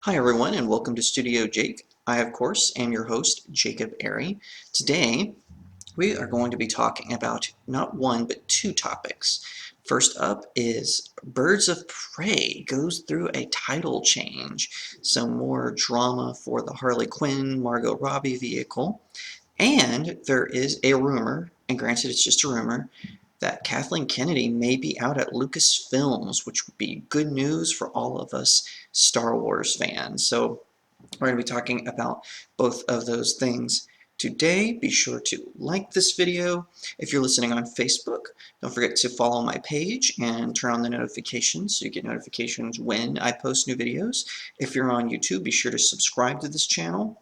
Hi everyone and welcome to Studio Jake. I of course am your host Jacob Airy. Today we are going to be talking about not one but two topics. First up is Birds of Prey goes through a title change. Some more drama for the Harley Quinn Margot Robbie vehicle. And there is a rumor, and granted it's just a rumor, that Kathleen Kennedy may be out at LucasFilms, which would be good news for all of us Star Wars fans. So we're going to be talking about both of those things today. Be sure to like this video. If you're listening on Facebook, don't forget to follow my page and turn on the notifications so you get notifications when I post new videos. If you're on YouTube, be sure to subscribe to this channel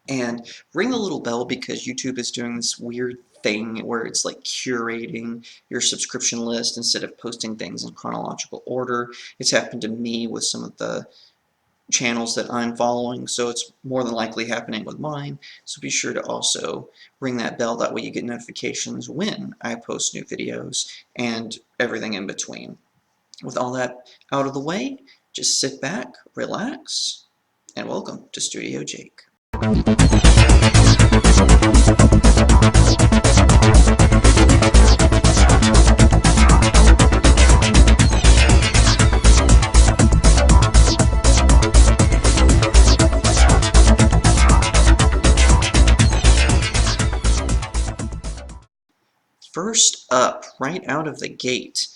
and ring the little bell because YouTube is doing this weird thing where it's like curating your subscription list instead of posting things in chronological order. It's happened to me with some of the channels that I'm following, so it's more than likely happening with mine. So be sure to also ring that bell, that way you get notifications when I post new videos and everything in between. With all that out of the way, just sit back, relax, and welcome to Studio Jake. First up, right out of the gate,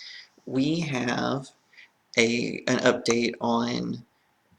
we have an update on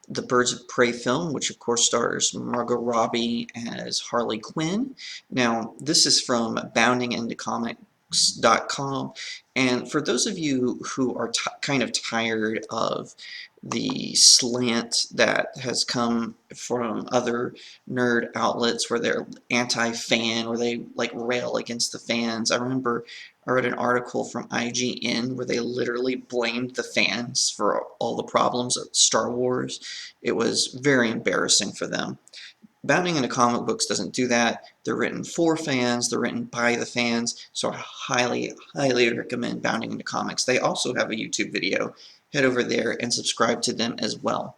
the Birds of Prey film, which of course stars Margot Robbie as Harley Quinn. Now, this is from boundingintocomics.com, and for those of you who are kind of tired of the slant that has come from other nerd outlets where they're anti-fan, where they like rail against the fans. I remember I read an article from IGN where they literally blamed the fans for all the problems of Star Wars. It was very embarrassing for them. Bounding into comic books doesn't do that. They're written for fans, they're written by the fans, so I highly, highly recommend Bounding into Comics. They also have a YouTube video. Head over there and subscribe to them as well.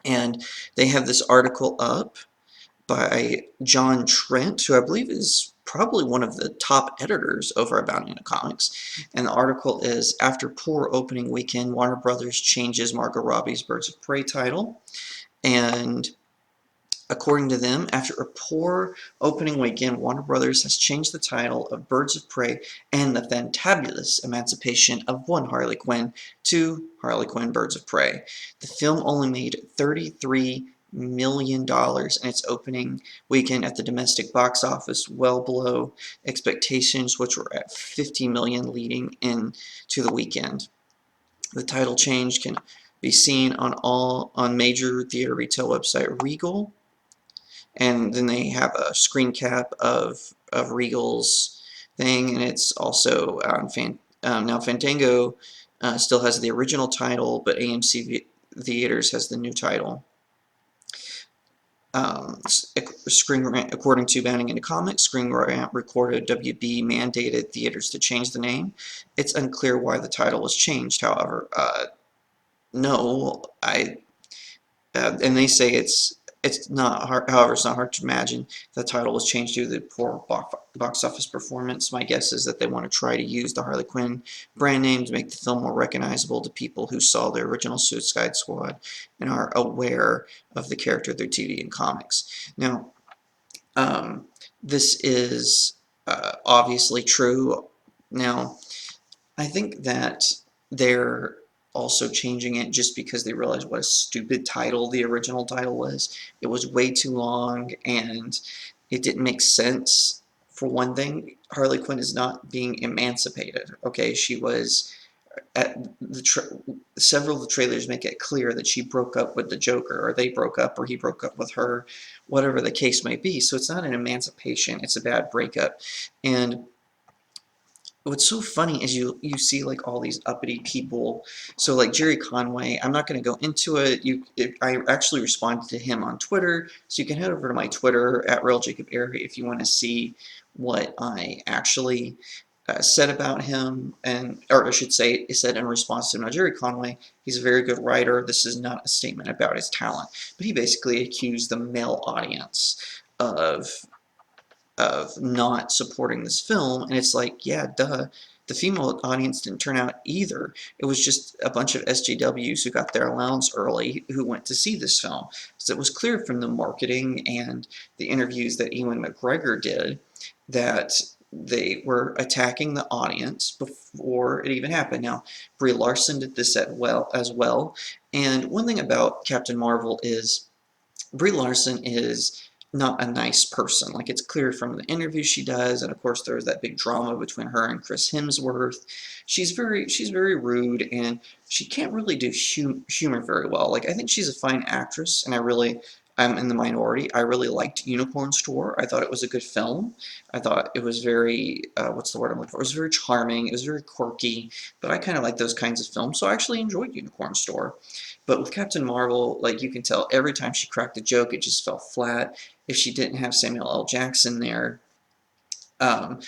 And they have this article up by John Trent, who I believe is probably one of the top editors over at Bounding into Comics. And the article is, after poor opening weekend, Warner Brothers changes Margot Robbie's Birds of Prey title. And according to them, after a poor opening weekend, Warner Brothers has changed the title of Birds of Prey and the Fantabulous Emancipation of One Harley Quinn to Harley Quinn Birds of Prey. The film only made $33 million in its opening weekend at the domestic box office, well below expectations, which were at $50 million leading into the weekend. The title change can be seen on major theater retail website Regal, and then they have a screen cap of Regal's thing, and it's also now Fandango still has the original title, but AMC Theaters has the new title. According to Bounding into Comics, Screen Rant recorded WB mandated theaters to change the name. It's unclear why the title was changed, however. No, and they say it's not hard. However, it's not hard to imagine the title was changed due to the poor box office performance. My guess is that they want to try to use the Harley Quinn brand name to make the film more recognizable to people who saw the original Suicide Squad and are aware of the character through TV and comics. Now, this is obviously true. Now, I think that they're also changing it just because they realized what a stupid title the original title was. It was way too long and it didn't make sense. For one thing, Harley Quinn is not being emancipated. Okay, she was at several of the trailers make it clear that she broke up with the Joker, or they broke up, or he broke up with her, whatever the case may be. So it's not an emancipation, it's a bad breakup. And what's so funny is you see like all these uppity people. So like Jerry Conway, I'm not going to go into it. I actually responded to him on Twitter, so you can head over to my Twitter at RealJacobAiry if you want to see what I actually said about him, and or I should say, it said in response to Jerry Conway, he's a very good writer. This is not a statement about his talent, but he basically accused the male audience of not supporting this film, and it's like, yeah, duh. The female audience didn't turn out either. It was just a bunch of SJWs who got their allowance early who went to see this film. So it was clear from the marketing and the interviews that Ewan McGregor did that they were attacking the audience before it even happened. Now, Brie Larson did this as well. And one thing about Captain Marvel is Brie Larson is not a nice person. Like, it's clear from the interviews she does, and of course there's that big drama between her and Chris Hemsworth. She's very rude, and she can't really do humor very well. Like, I think she's a fine actress, and I'm in the minority. I really liked Unicorn Store. I thought it was a good film. I thought it was very, what's the word I'm looking for? It was very charming. It was very quirky, but I kind of like those kinds of films, so I actually enjoyed Unicorn Store. But with Captain Marvel, like, you can tell every time she cracked a joke, it just fell flat. If she didn't have Samuel L. Jackson there, um,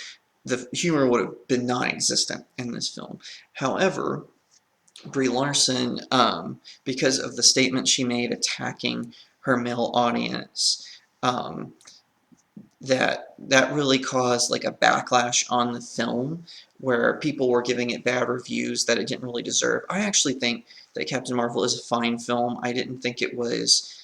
the humor would have been non-existent in this film. However, Brie Larson, because of the statement she made attacking her male audience, um, that really caused like a backlash on the film where people were giving it bad reviews that it didn't really deserve. I actually think that Captain Marvel is a fine film. I didn't think it was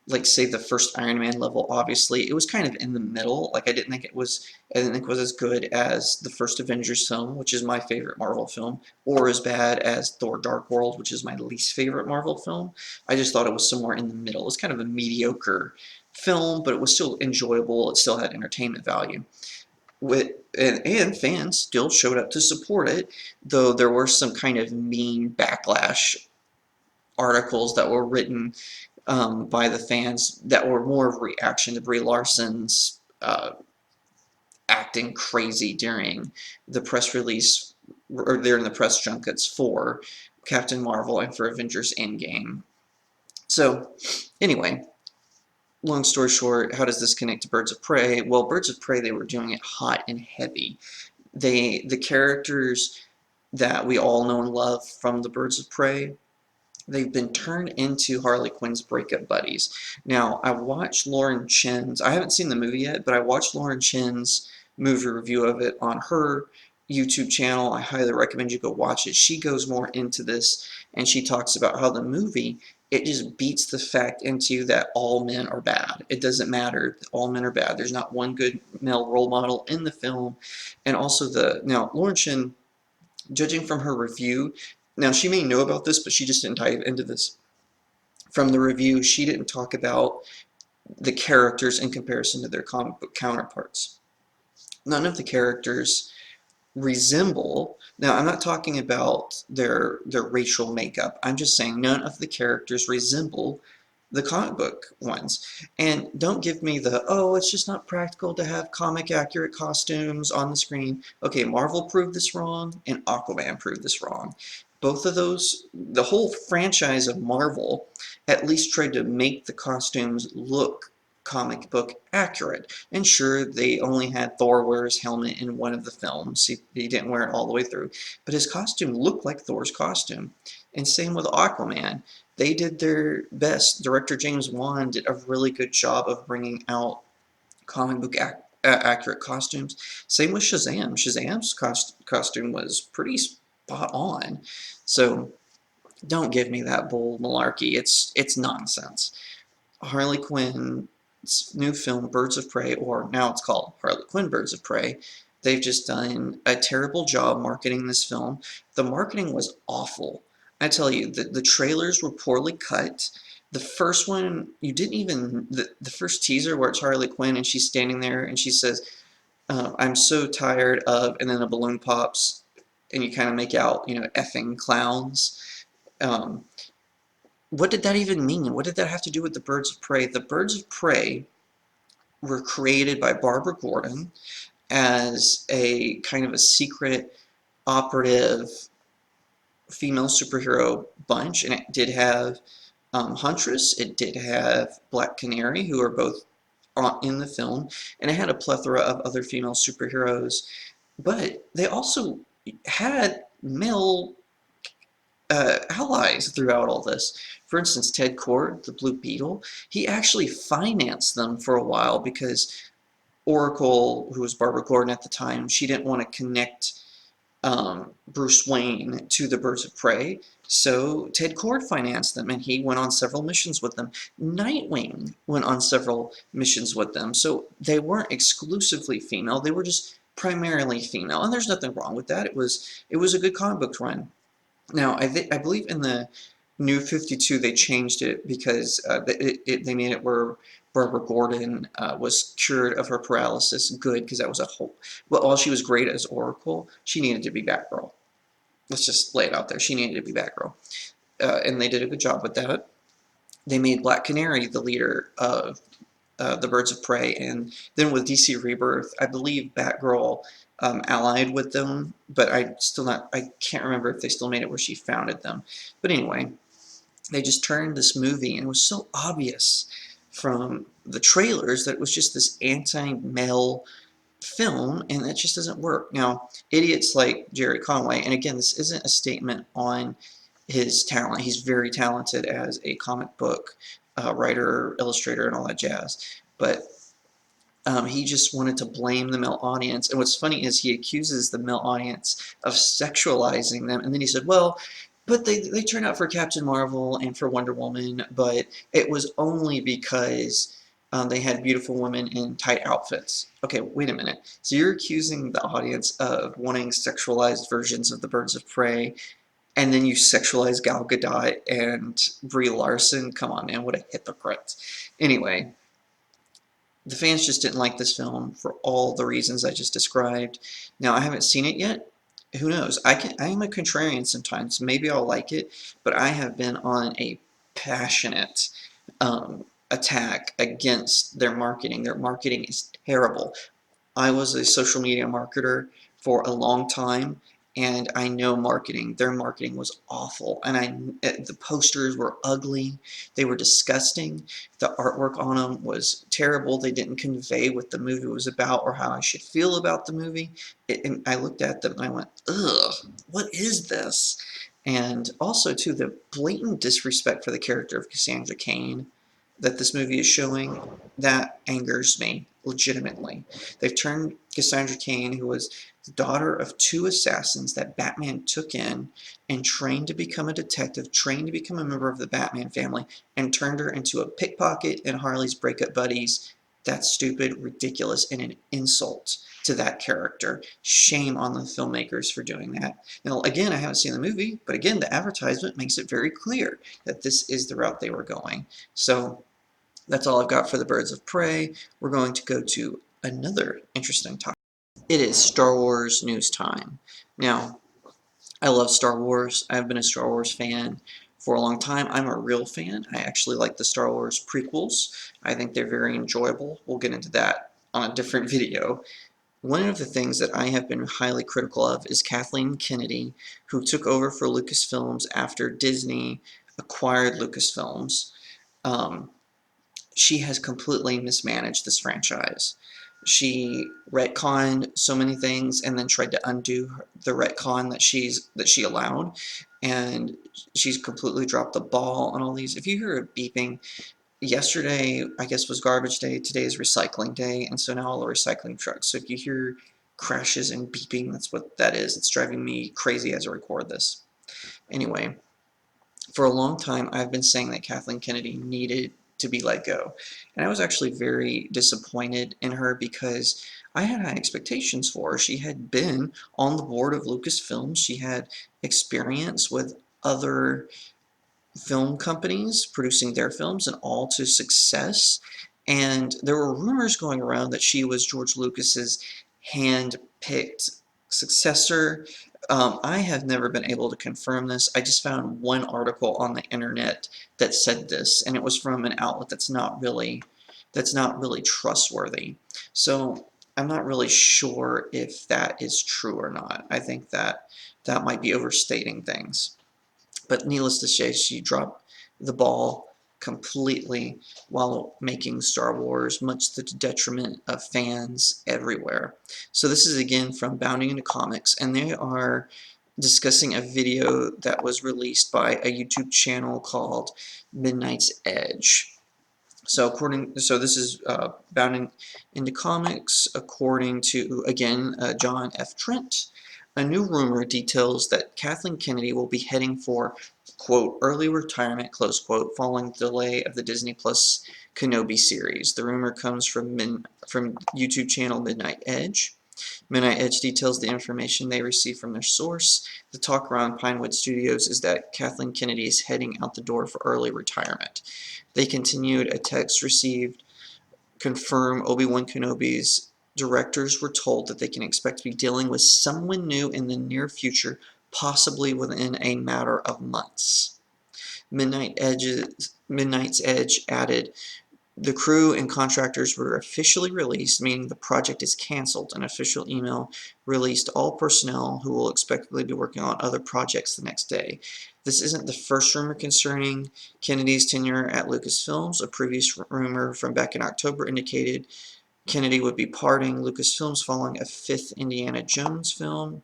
like, say, the first Iron Man level. Obviously, it was kind of in the middle. Like, I didn't think it was as good as the first Avengers film, which is my favorite Marvel film, or as bad as Thor: Dark World, which is my least favorite Marvel film. I just thought it was somewhere in the middle. It was kind of a mediocre film, but it was still enjoyable. It still had entertainment value. And fans still showed up to support it, though there were some kind of mean backlash articles that were written by the fans that were more of a reaction to Brie Larson's acting crazy during the press release, or during the press junkets for Captain Marvel and for Avengers Endgame. So, anyway, long story short, how does this connect to Birds of Prey? Well, Birds of Prey, they were doing it hot and heavy. The characters that we all know and love from the Birds of Prey, they've been turned into Harley Quinn's breakup buddies. Now, I haven't seen the movie yet, but I watched Lauren Chen's movie review of it on her YouTube channel. I highly recommend you go watch it. She goes more into this, and she talks about how the movie, it just beats the fact into you that all men are bad. It doesn't matter. All men are bad. There's not one good male role model in the film. And also now, Lauren Chen, judging from her review, now she may know about this, but she just didn't dive into this. From the review, she didn't talk about the characters in comparison to their comic book counterparts. None of the characters resemble. Now, I'm not talking about their racial makeup. I'm just saying none of the characters resemble the comic book ones. And don't give me oh, it's just not practical to have comic accurate costumes on the screen. Okay, Marvel proved this wrong, and Aquaman proved this wrong. Both of those, the whole franchise of Marvel, at least tried to make the costumes look comic book accurate. And sure, they only had Thor wear his helmet in one of the films. He didn't wear it all the way through. But his costume looked like Thor's costume. And same with Aquaman. They did their best. Director James Wan did a really good job of bringing out comic book accurate costumes. Same with Shazam. Shazam's costume was pretty spot on. So don't give me that bull malarkey. It's nonsense. Harley Quinn's new film, Birds of Prey, or now it's called Harley Quinn Birds of Prey, they've just done a terrible job marketing this film. The marketing was awful. I tell you, the trailers were poorly cut. The first one, you didn't even, the first teaser where it's Harley Quinn and she's standing there and she says, I'm so tired of, and then a balloon pops and you kind of make out, effing clowns. Um, what did that even mean? What did that have to do with the Birds of Prey? The Birds of Prey were created by Barbara Gordon as a kind of a secret operative female superhero bunch, and it did have Huntress, it did have Black Canary, who are both in the film, and it had a plethora of other female superheroes. but they also had male allies throughout all this. For instance, Ted Kord, the Blue Beetle, he actually financed them for a while because Oracle, who was Barbara Gordon at the time, she didn't want to connect Bruce Wayne to the Birds of Prey. So Ted Kord financed them, and he went on several missions with them. Nightwing went on several missions with them. So they weren't exclusively female; they were just primarily female, and there's nothing wrong with that. It was a good comic book run. Now, I believe in the New 52 they changed it because they made it where Barbara Gordon was cured of her paralysis. Good, because that was a whole. Well, while she was great as Oracle, she needed to be Batgirl. Let's just lay it out there. She needed to be Batgirl, and they did a good job with that. They made Black Canary the leader of the Birds of Prey, and then with DC Rebirth, I believe Batgirl allied with them, but I can't remember if they still made it where she founded them. But anyway, they just turned this movie, and it was so obvious from the trailers that it was just this anti-male film, and that just doesn't work. Now, idiots like Jerry Conway, and again, this isn't a statement on his talent. He's very talented as a comic book writer, illustrator, and all that jazz. But he just wanted to blame the male audience. And what's funny is he accuses the male audience of sexualizing them. And then he said, well, but they turned out for Captain Marvel and for Wonder Woman, but it was only because they had beautiful women in tight outfits. Okay, wait a minute. So you're accusing the audience of wanting sexualized versions of the Birds of Prey, and then you sexualize Gal Gadot and Brie Larson? Come on, man, what a hypocrite. Anyway, the fans just didn't like this film for all the reasons I just described. Now, I haven't seen it yet. Who knows? I am a contrarian sometimes. Maybe I'll like it, but I have been on a passionate attack against their marketing. Their marketing is terrible. I was a social media marketer for a long time, and I know marketing. Their marketing was awful, and the posters were ugly. They were disgusting. The artwork on them was terrible. They didn't convey what the movie was about or how I should feel about the movie. And I looked at them and I went, ugh, what is this? And also, too, the blatant disrespect for the character of Cassandra Cain that this movie is showing, that angers me legitimately. They've turned Cassandra Cain, who was the daughter of two assassins that Batman took in and trained to become a detective, trained to become a member of the Batman family, and turned her into a pickpocket and Harley's breakup buddies. That's stupid, ridiculous, and an insult to that character. Shame on the filmmakers for doing that. Now, again, I haven't seen the movie, but again, the advertisement makes it very clear that this is the route they were going. So that's all I've got for the Birds of Prey. We're going to go to another interesting topic. It is Star Wars news time. Now, I love Star Wars. I've been a Star Wars fan for a long time. I'm a real fan. I actually like the Star Wars prequels. I think they're very enjoyable. We'll get into that on a different video. One of the things that I have been highly critical of is Kathleen Kennedy, who took over for Lucasfilms after Disney acquired Lucasfilms. Um, she has completely mismanaged this franchise. She retconned so many things and then tried to undo the retcon that she allowed, and she's completely dropped the ball on all these. If you hear a beeping, yesterday I guess was garbage day, today is recycling day, and so now all the recycling trucks. So if you hear crashes and beeping, that's what that is. It's driving me crazy as I record this. Anyway, for a long time, I've been saying that Kathleen Kennedy needed to be let go. And I was actually very disappointed in her because I had high expectations for her. She had been on the board of Lucasfilms. She had experience with other film companies producing their films and all to success. And there were rumors going around that she was George Lucas's hand-picked successor. I have never been able to confirm this. I just found one article on the internet that said this, and it was from an outlet that's not really trustworthy. So I'm not really sure if that is true or not. I think that might be overstating things. But needless to say, she dropped the ball completely while making Star Wars, much to the detriment of fans everywhere. So this is again from Bounding into Comics, and they are discussing a video that was released by a YouTube channel called Midnight's Edge. So this is Bounding into Comics, according to, again, John F. Trent. A new rumor details that Kathleen Kennedy will be heading for, quote, early retirement, close quote, following the delay of the Disney Plus Kenobi series. The rumor comes from YouTube channel Midnight Edge. Midnight Edge details the information they received from their source. The talk around Pinewood Studios is that Kathleen Kennedy is heading out the door for early retirement. They continued, a text received confirmed Obi-Wan Kenobi's directors were told that they can expect to be dealing with someone new in the near future, possibly within a matter of months. Midnight's Edge added, the crew and contractors were officially released, meaning the project is canceled. An official email released all personnel who will expectedly be working on other projects the next day. This isn't the first rumor concerning Kennedy's tenure at LucasFilms. A previous rumor from back in October indicated Kennedy would be parting LucasFilms following a fifth Indiana Jones film.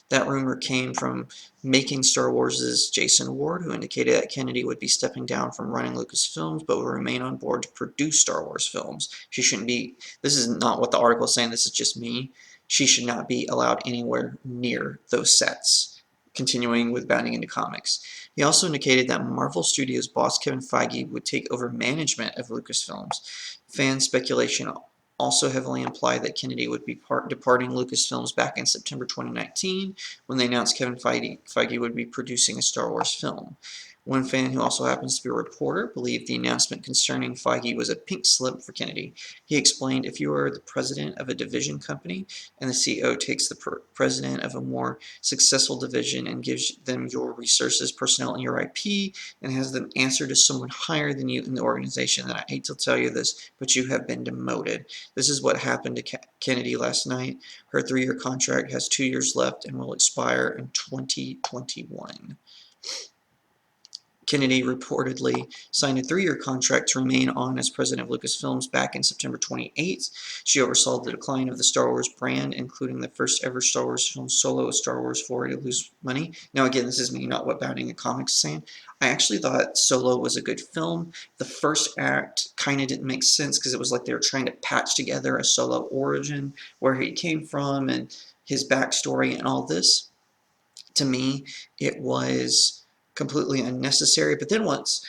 That rumor came from Making Star Wars' Jason Ward, who indicated that Kennedy would be stepping down from running Lucasfilms, but will remain on board to produce Star Wars films. She shouldn't be, this is not what the article is saying, this is just me. She should not be allowed anywhere near those sets. Continuing with Bounding into Comics. He also indicated that Marvel Studios boss Kevin Feige would take over management of Lucasfilms. Fan speculation also heavily implied that Kennedy would be departing Lucasfilms back in September 2019 when they announced Kevin Feige would be producing a Star Wars film. One fan, who also happens to be a reporter, believed the announcement concerning Feige was a pink slip for Kennedy. He explained, if you are the president of a division company and the CEO takes the president of a more successful division and gives them your resources, personnel, and your IP, and has them answer to someone higher than you in the organization, then I hate to tell you this, but you have been demoted. This is what happened to Kennedy last night. Her 3-year contract has 2 years left and will expire in 2021. Kennedy reportedly signed a 3-year contract to remain on as president of Lucasfilms back in September 28th. She oversaw the decline of the Star Wars brand, including the first ever Star Wars film Solo, a Star Wars foray to lose money. Now again, this is me, not what Bounding in Comics is saying. I actually thought Solo was a good film. The first act kind of didn't make sense because it was like they were trying to patch together a Solo origin, where he came from and his backstory and all this. To me, it was completely unnecessary. But then once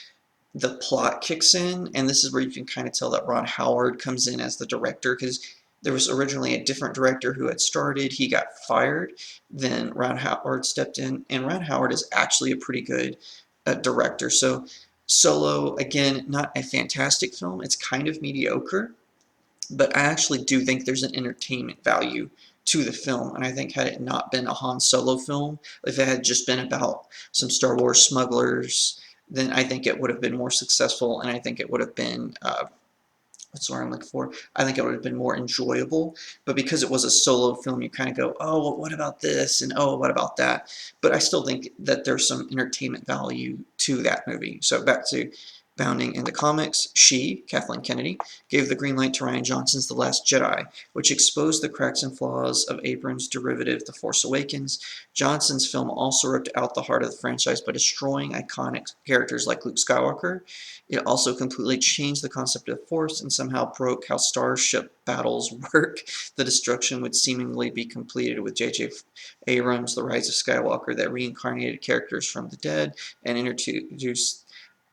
the plot kicks in, and this is where you can kind of tell that Ron Howard comes in as the director, because there was originally a different director who had started. He got fired. Then Ron Howard stepped in, and Ron Howard is actually a pretty good director. So Solo, again, not a fantastic film. It's kind of mediocre. But I actually do think there's an entertainment value to the film, and I think had it not been a Han Solo film, if it had just been about some Star Wars smugglers, then I think it would have been more successful, and I think it would have been, what's the word I'm looking for? I think it would have been more enjoyable, but because it was a solo film, you kind of go, oh, well, what about this, and oh, what about that? But I still think that there's some entertainment value to that movie. So back to Bounding into Comics, she, Kathleen Kennedy, gave the green light to Rian Johnson's The Last Jedi, which exposed the cracks and flaws of Abrams' derivative The Force Awakens. Johnson's film also ripped out the heart of the franchise by destroying iconic characters like Luke Skywalker. It also completely changed the concept of the Force and somehow broke how starship battles work. The destruction would seemingly be completed with J.J. Abrams' The Rise of Skywalker that reincarnated characters from the dead and introduced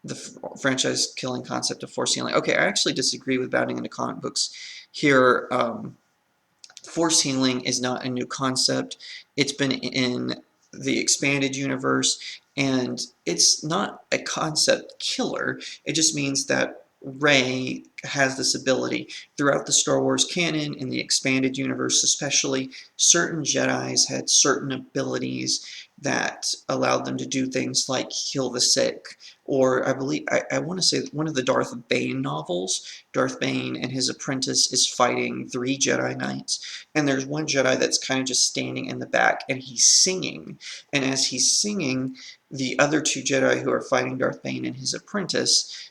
the franchise-killing concept of Force healing. Okay, I actually disagree with Bounding into Comic Books here. Force healing is not a new concept. It's been in the expanded universe, and it's not a concept killer. It just means that Rey has this ability. Throughout the Star Wars canon, in the expanded universe especially, certain Jedis had certain abilities that allowed them to do things like heal the sick, or I believe, I want to say one of the Darth Bane novels, Darth Bane and his apprentice is fighting 3 Jedi Knights, and there's one Jedi that's kind of just standing in the back, and he's singing, and as he's singing, the other 2 Jedi who are fighting Darth Bane and his apprentice,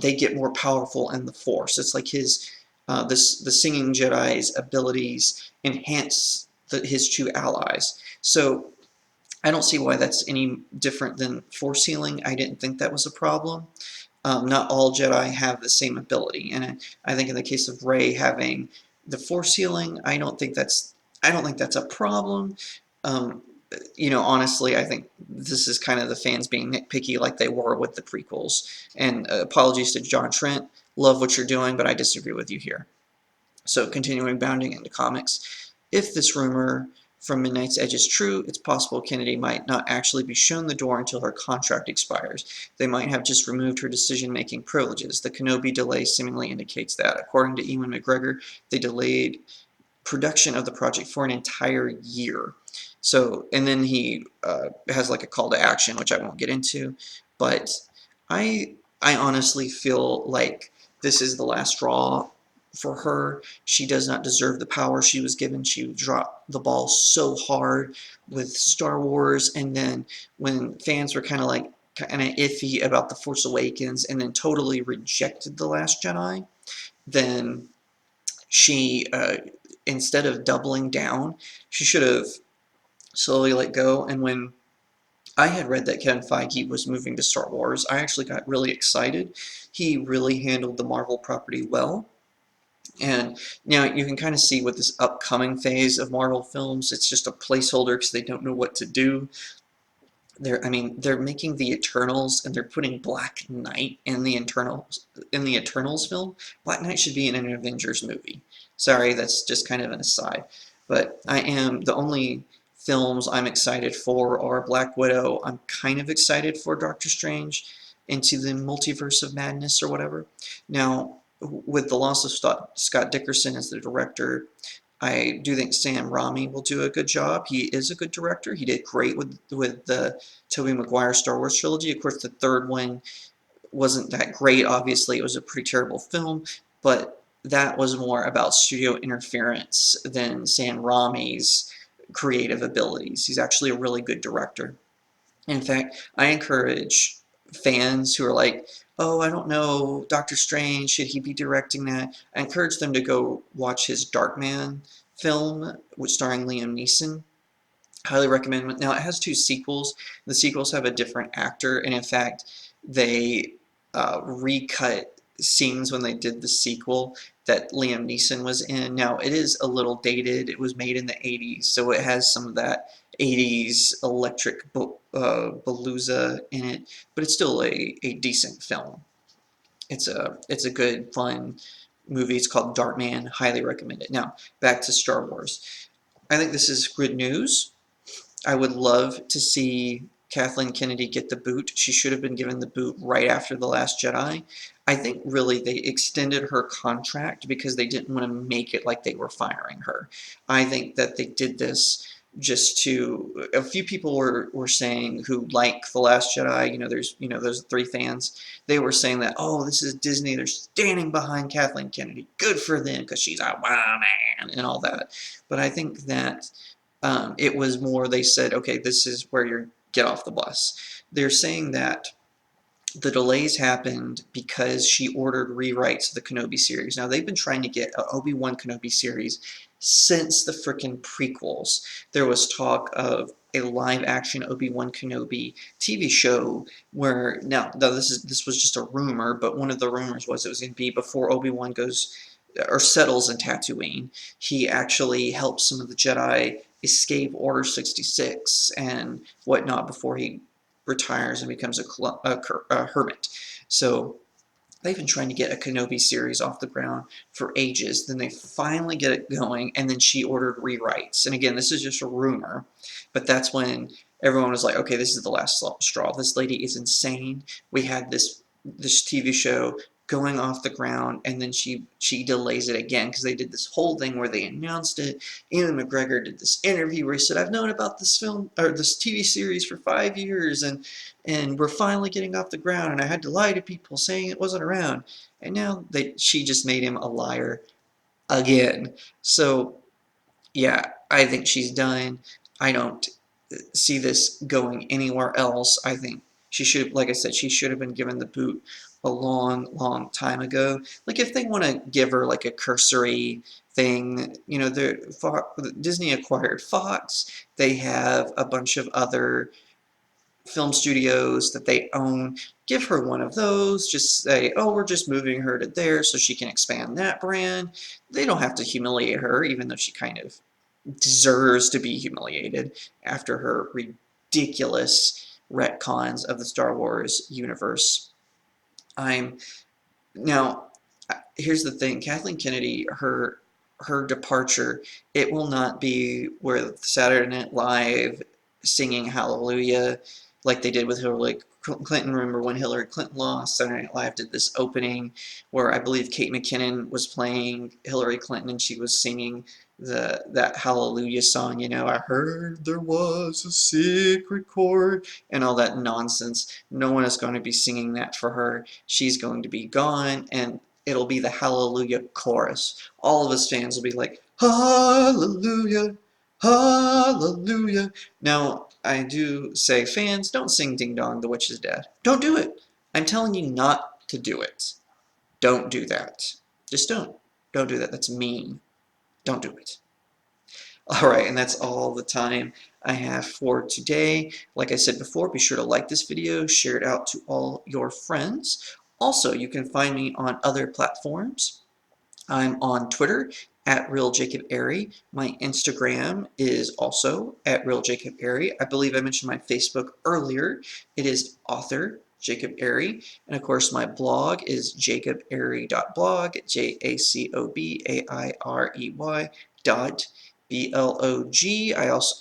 they get more powerful in the Force. It's like the singing Jedi's abilities enhance his 2 allies. So I don't see why that's any different than Force healing. I didn't think that was a problem. Not all Jedi have the same ability, and I think in the case of Rey having the Force healing, I don't think that's a problem. Um, honestly, I think this is kind of the fans being nitpicky like they were with the prequels. And apologies to John Trent, love what you're doing, but I disagree with you here. So continuing bounding into comics, if this rumor from Midnight's Edge is true, it's possible Kennedy might not actually be shown the door until her contract expires. They might have just removed her decision-making privileges. The Kenobi delay seemingly indicates that. According to Ewan McGregor, they delayed production of the project for an entire year. So, and then he has like a call to action, which I won't get into, but I I honestly feel like this is the last straw for her. She does not deserve the power she was given. She dropped the ball so hard with Star Wars, and then when fans were kind of iffy about The Force Awakens and then totally rejected The Last Jedi, then she instead of doubling down, she should have slowly let go. And when I had read that Kevin Feige was moving to Star Wars, I actually got really excited. He really handled the Marvel property well. And now you can kind of see with this upcoming phase of Marvel films, it's just a placeholder because they don't know what to do. They're making the Eternals and they're putting Black Knight in the Eternals film. Black Knight should be in an Avengers movie. Sorry, that's just kind of an aside. But the only films I'm excited for are Black Widow. I'm kind of excited for Doctor Strange into the Multiverse of Madness or whatever. Now, with the loss of Scott Dickerson as the director, I do think Sam Raimi will do a good job. He is a good director. He did great with the Tobey Maguire Star Wars trilogy. Of course, the third one wasn't that great. Obviously, it was a pretty terrible film, but that was more about studio interference than Sam Raimi's creative abilities. He's actually a really good director. In fact, I encourage fans who are like, oh, I don't know, Doctor Strange, should he be directing that? I encourage them to go watch his Darkman film, which starring Liam Neeson. Highly recommend. Now, it has 2 sequels. The sequels have a different actor, and in fact, they recut scenes when they did the sequel that Liam Neeson was in. Now, it is a little dated. It was made in the 80s, so it has some of that 80s electric Palooza in it, but it's still a decent film. It's a good, fun movie. It's called Darkman. Highly recommend it. Now, back to Star Wars. I think this is good news. I would love to see Kathleen Kennedy get the boot. She should have been given the boot right after The Last Jedi. I think really they extended her contract because they didn't want to make it like they were firing her. I think that they did this just to, a few people were saying who like The Last Jedi, there's, those 3 fans, they were saying that, oh, this is Disney, they're standing behind Kathleen Kennedy. Good for them because she's a woman and all that. But I think that it was more they said, okay, this is where you get off the bus. They're saying that the delays happened because she ordered rewrites of the Kenobi series. Now, they've been trying to get an Obi-Wan Kenobi series since the frickin' prequels. There was talk of a live-action Obi-Wan Kenobi TV show where, now this was just a rumor, but one of the rumors was it was going to be before Obi-Wan goes or settles in Tatooine. He actually helps some of the Jedi escape Order 66 and whatnot before he retires and becomes a hermit. So they've been trying to get a Kenobi series off the ground for ages. Then they finally get it going, and then she ordered rewrites. And again, this is just a rumor, but that's when everyone was like, okay, this is the last straw. This lady is insane. We had this TV show going off the ground, and then she delays it again because they did this whole thing where they announced it. Ewan McGregor did this interview where he said, "I've known about this film or this TV series for 5 years, and we're finally getting off the ground, and I had to lie to people saying it wasn't around." And now she just made him a liar again. So yeah, I think she's done. I don't see this going anywhere else. I think she should, like I said, she should have been given the boot a long, long time ago. Like if they want to give her like a cursory thing, you know, Disney acquired Fox. They have a bunch of other film studios that they own. Give her one of those. Just say, oh, we're just moving her to there so she can expand that brand. They don't have to humiliate her, even though she kind of deserves to be humiliated after her ridiculous retcons of the Star Wars universe. I'm now here's the thing, Kathleen Kennedy, her departure, it will not be where Saturday Night Live singing Hallelujah like they did with Hillary Clinton. Remember when Hillary Clinton lost, Saturday Night Live did this opening where I believe Kate McKinnon was playing Hillary Clinton and she was singing that Hallelujah song, you know, I heard there was a secret chord and all that nonsense. No one is going to be singing that for her. She's going to be gone, and it'll be the Hallelujah chorus. All of us fans will be like, Hallelujah, Hallelujah. Now, I do say, fans, don't sing Ding Dong, the Witch is Dead. Don't do it. I'm telling you not to do it. Don't do that. Just don't. Don't do that. That's mean. Don't do it. All right, and that's all the time I have for today. Like I said before, be sure to like this video, share it out to all your friends. Also, you can find me on other platforms. I'm on Twitter at RealJacobAiry. My Instagram is also at RealJacobAiry. I believe I mentioned my Facebook earlier. It is author Jacob Airy. And of course, my blog is jacobairy.blog, JACOBAIREY dot BLOG.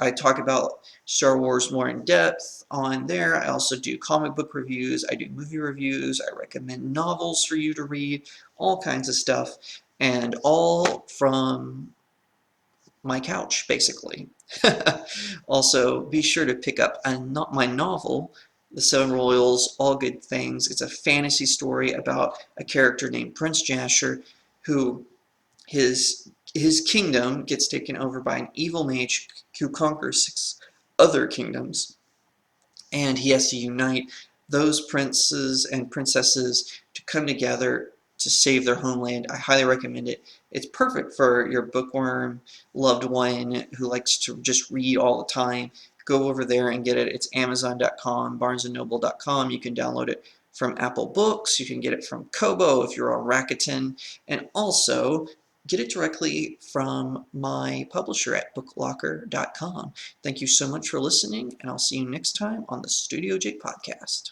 I talk about Star Wars more in depth on there. I also do comic book reviews. I do movie reviews. I recommend novels for you to read, all kinds of stuff, and all from my couch, basically. Also, be sure to pick up my novel, The Seven Royals, All Good Things. It's a fantasy story about a character named Prince Jasher who his kingdom gets taken over by an evil mage who conquers 6 other kingdoms, and he has to unite those princes and princesses to come together to save their homeland. I highly recommend it. It's perfect for your bookworm loved one who likes to just read all the time. Go over there and get it. It's Amazon.com, BarnesandNoble.com. You can download it from Apple Books. You can get it from Kobo if you're on Rakuten. And also, get it directly from my publisher at booklocker.com. Thank you so much for listening, and I'll see you next time on the Studio Jake podcast.